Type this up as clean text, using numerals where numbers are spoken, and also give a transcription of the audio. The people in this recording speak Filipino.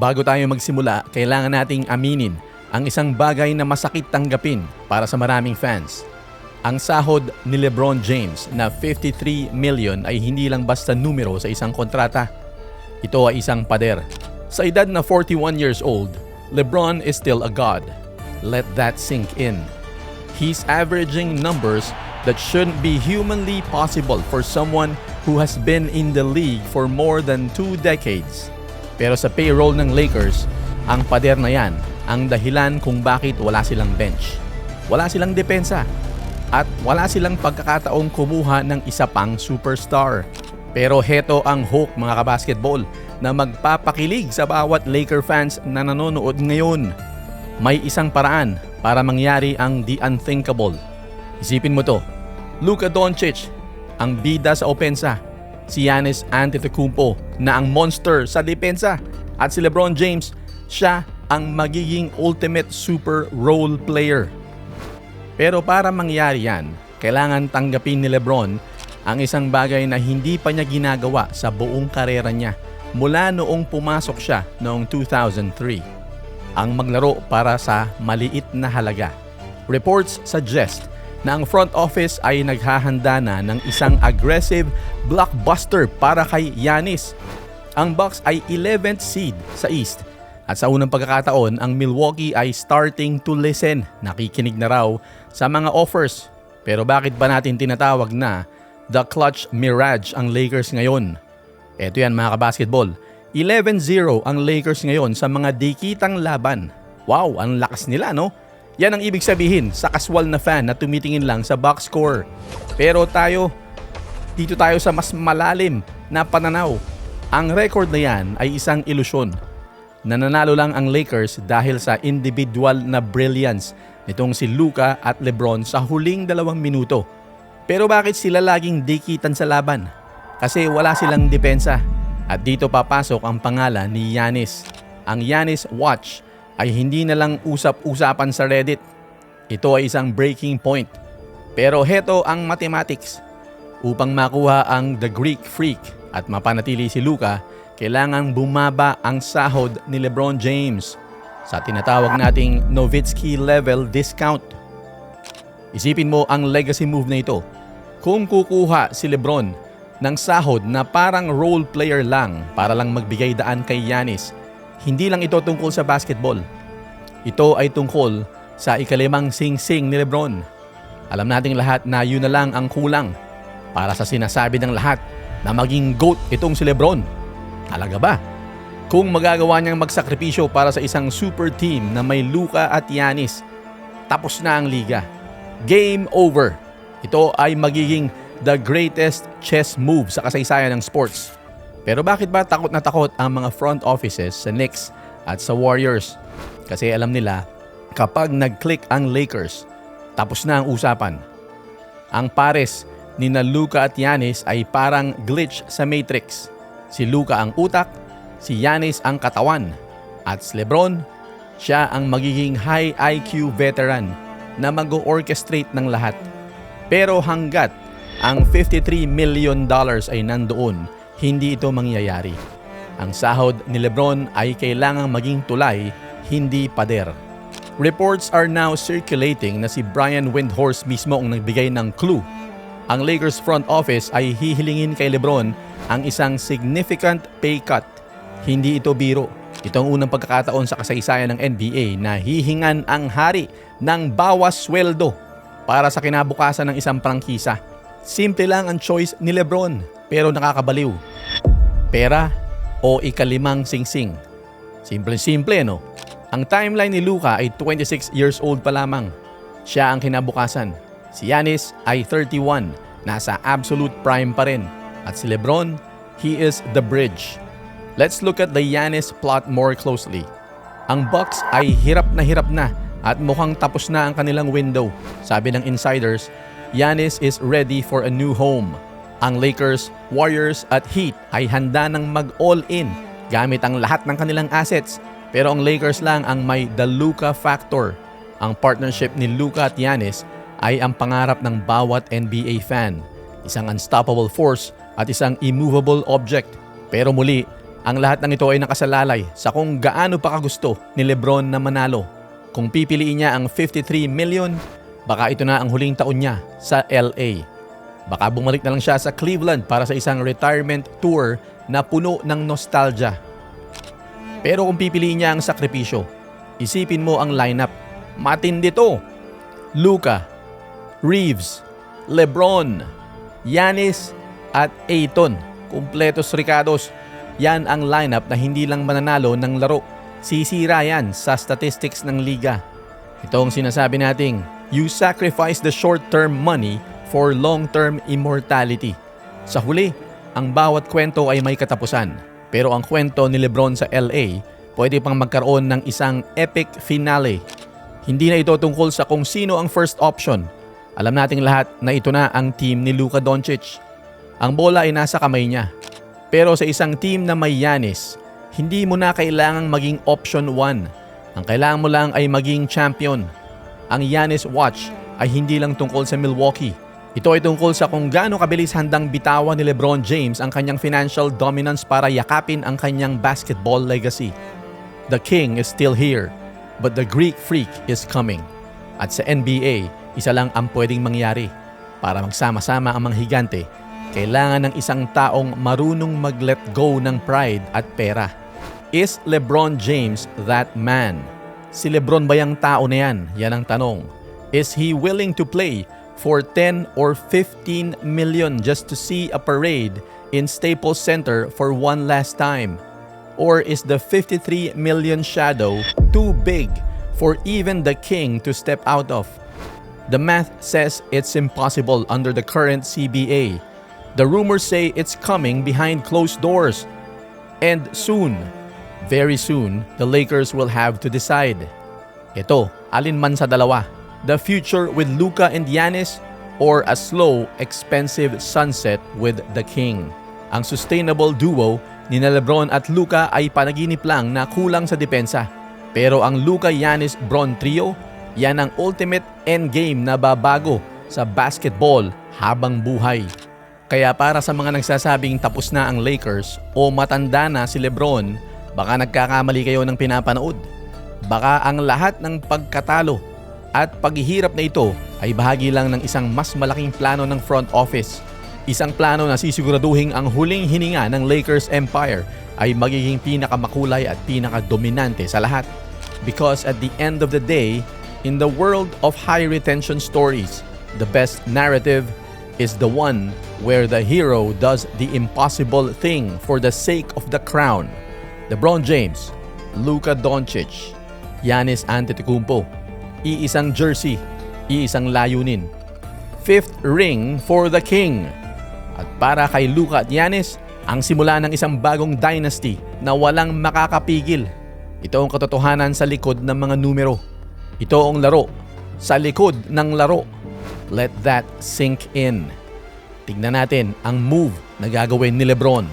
Bago tayo magsimula, kailangan nating aminin ang isang bagay na masakit tanggapin para sa maraming fans. Ang sahod ni LeBron James na 53 million ay hindi lang basta numero sa isang kontrata. Ito ay isang pader. Sa edad na 41 years old, LeBron is still a god. Let that sink in. He's averaging numbers that shouldn't be humanly possible for someone who has been in the league for more than 2 decades. Pero sa payroll ng Lakers, ang pader na yan ang dahilan kung bakit wala silang bench. Wala silang depensa. At wala silang pagkakataong kumuha ng isa pang superstar. Pero heto ang hook mga kabasketball na magpapakilig sa bawat Laker fans na nanonood ngayon. May isang paraan para mangyari ang the unthinkable. Isipin mo to, Luka Doncic, ang bida sa opensa, si Giannis Antetokounmpo na ang monster sa depensa, at si LeBron James, siya ang magiging ultimate super role player. Pero para mangyari yan, kailangan tanggapin ni LeBron ang isang bagay na hindi pa niya ginagawa sa buong karera niya mula noong pumasok siya noong 2003. Ang maglaro para sa maliit na halaga. Reports suggest na ang front office ay naghahanda na ng isang aggressive blockbuster para kay Giannis. Ang Bucks ay 11th seed sa East. At sa unang pagkakataon, ang Milwaukee ay starting to listen. Nakikinig na raw sa mga offers. Pero bakit ba natin tinatawag na the clutch mirage ang Lakers ngayon? Eto yan mga kabasketball. 11-0 ang Lakers ngayon sa mga dikitang laban. Wow, ang lakas nila no? Yan ang ibig sabihin sa casual na fan na tumitingin lang sa box score. Pero dito tayo sa mas malalim na pananaw. Ang record na yan ay isang ilusyon. Nananalo lang ang Lakers dahil sa individual na brilliance nitong si Luka at LeBron sa huling 2 minuto. Pero bakit sila laging dikitan sa laban? Kasi wala silang depensa. At dito papasok ang pangalan ni Giannis. Ang Giannis Watch ay hindi na lang usap-usapan sa Reddit. Ito ay isang breaking point. Pero heto ang mathematics. Upang makuha ang The Greek Freak at mapanatili si Luka, kailangang bumaba ang sahod ni LeBron James sa tinatawag nating Nowitzki level discount. Isipin mo ang legacy move na ito. Kung kukuha si LeBron ng sahod na parang role player lang para lang magbigay daan kay Giannis, hindi lang ito tungkol sa basketball. Ito ay tungkol sa ikalimang sing-sing ni LeBron. Alam nating lahat na yun na lang ang kulang para sa sinasabi ng lahat na maging GOAT itong si LeBron. Talaga ba? Kung magagawa niyang magsakripisyo para sa isang super team na may Luka at Giannis, tapos na ang liga. Game over. Ito ay magiging the greatest chess move sa kasaysayan ng sports. Pero bakit ba takot na takot ang mga front offices sa Knicks at sa Warriors? Kasi alam nila, kapag nag-click ang Lakers, tapos na ang usapan. Ang pares ni na Luka at Giannis ay parang glitch sa Matrix. Si Luka ang utak, si Giannis ang katawan, at si LeBron, siya ang magiging high IQ veteran na mag-orchestrate ng lahat. Pero hanggat ang $53 million ay nandoon, hindi ito mangyayari. Ang sahod ni LeBron ay kailangang maging tulay, hindi pader. Reports are now circulating na si Brian Windhorst mismo ang nagbigay ng clue. Ang Lakers front office ay hihilingin kay LeBron ang isang significant pay cut. Hindi ito biro. Ito ang unang pagkakataon sa kasaysayan ng NBA na hihingan ang hari ng bawas sweldo para sa kinabukasan ng isang prangkisa. Simple lang ang choice ni LeBron, pero nakakabaliw. Pera o ikalimang singsing? Simple-simple, no? Ang timeline ni Luka ay 26 years old pa lamang. Siya ang kinabukasan. Si Giannis ay 31, nasa absolute prime pa rin. At si LeBron, he is the bridge. Let's look at the Giannis plot more closely. Ang Bucks ay hirap na at mukhang tapos na ang kanilang window. Sabi ng insiders, Giannis is ready for a new home. Ang Lakers, Warriors at Heat ay handa ng mag-all-in gamit ang lahat ng kanilang assets. Pero ang Lakers lang ang may the Luka factor. Ang partnership ni Luka at Giannis ay ang pangarap ng bawat NBA fan. Isang unstoppable force at isang immovable object. Pero muli, Ang lahat ng ito ay nakasalalay sa kung gaano pa kagusto ni Lebron na manalo. Kung pipiliin niya ang 53 million, baka ito na ang huling taon niya sa LA. Baka bumalik na lang siya sa Cleveland para sa isang retirement tour na puno ng nostalgia. Pero kung pipiliin niya ang sakripisyo, isipin mo ang lineup. Matindi to. Luka, Reeves, Lebron, Giannis at Ayton. Kumpletos Ricados. Yan ang lineup na hindi lang mananalo ng laro. Sisira yan sa statistics ng liga. Ito ang sinasabi nating, you sacrifice the short-term money for long-term immortality. Sa huli, ang bawat kwento ay may katapusan. Pero ang kwento ni Lebron sa LA, pwede pang magkaroon ng isang epic finale. Hindi na ito tungkol sa kung sino ang first option. Alam nating lahat na ito na ang team ni Luka Doncic. Ang bola ay nasa kamay niya. Pero sa isang team na may Giannis, hindi mo na kailangang maging option 1. Ang kailangan mo lang ay maging champion. Ang Giannis watch ay hindi lang tungkol sa Milwaukee. Ito ay tungkol sa kung gaano kabilis handang bitawan ni LeBron James ang kanyang financial dominance para yakapin ang kanyang basketball legacy. The king is still here, but the Greek freak is coming. At sa NBA, isa lang ang pwedeng mangyari. Para magsama-sama ang mga higante, kailangan ng isang taong marunong mag-let go ng pride at pera. Is LeBron James that man? Si LeBron ba yung tao na yan? Yan ang tanong. Is he willing to play for 10 or 15 million just to see a parade in Staples Center for one last time? Or is the 53 million shadow too big for even the king to step out of? The math says it's impossible under the current CBA. The rumors say it's coming behind closed doors. And soon, very soon, the Lakers will have to decide. Ito, alin man sa dalawa. The future with Luka and Giannis or a slow, expensive sunset with the king. Ang sustainable duo ni LeBron at Luka ay panaginip lang na kulang sa depensa. Pero ang Luka-Giannis-Bron trio, yan ang ultimate endgame na babago sa basketball habang buhay. Kaya para sa mga nagsasabing tapos na ang Lakers o matanda na si LeBron, baka nagkakamali kayo ng pinapanood. Baka ang lahat ng pagkatalo at paghihirap na ito ay bahagi lang ng isang mas malaking plano ng front office. Isang plano na sisiguraduhin ang huling hininga ng Lakers Empire ay magiging pinakamakulay at pinakadominante sa lahat. Because at the end of the day, in the world of high retention stories, the best narrative is the one where the hero does the impossible thing for the sake of the crown. LeBron James, Luka Doncic, Giannis Antetokounmpo, iisang jersey, iisang layunin. 5th ring for the king. At para kay Luka at Giannis, ang simula ng isang bagong dynasty na walang makakapigil. Ito ang katotohanan sa likod ng mga numero. Ito ang laro sa likod ng laro. Let that sink in. Tignan natin ang move na gagawin ni LeBron.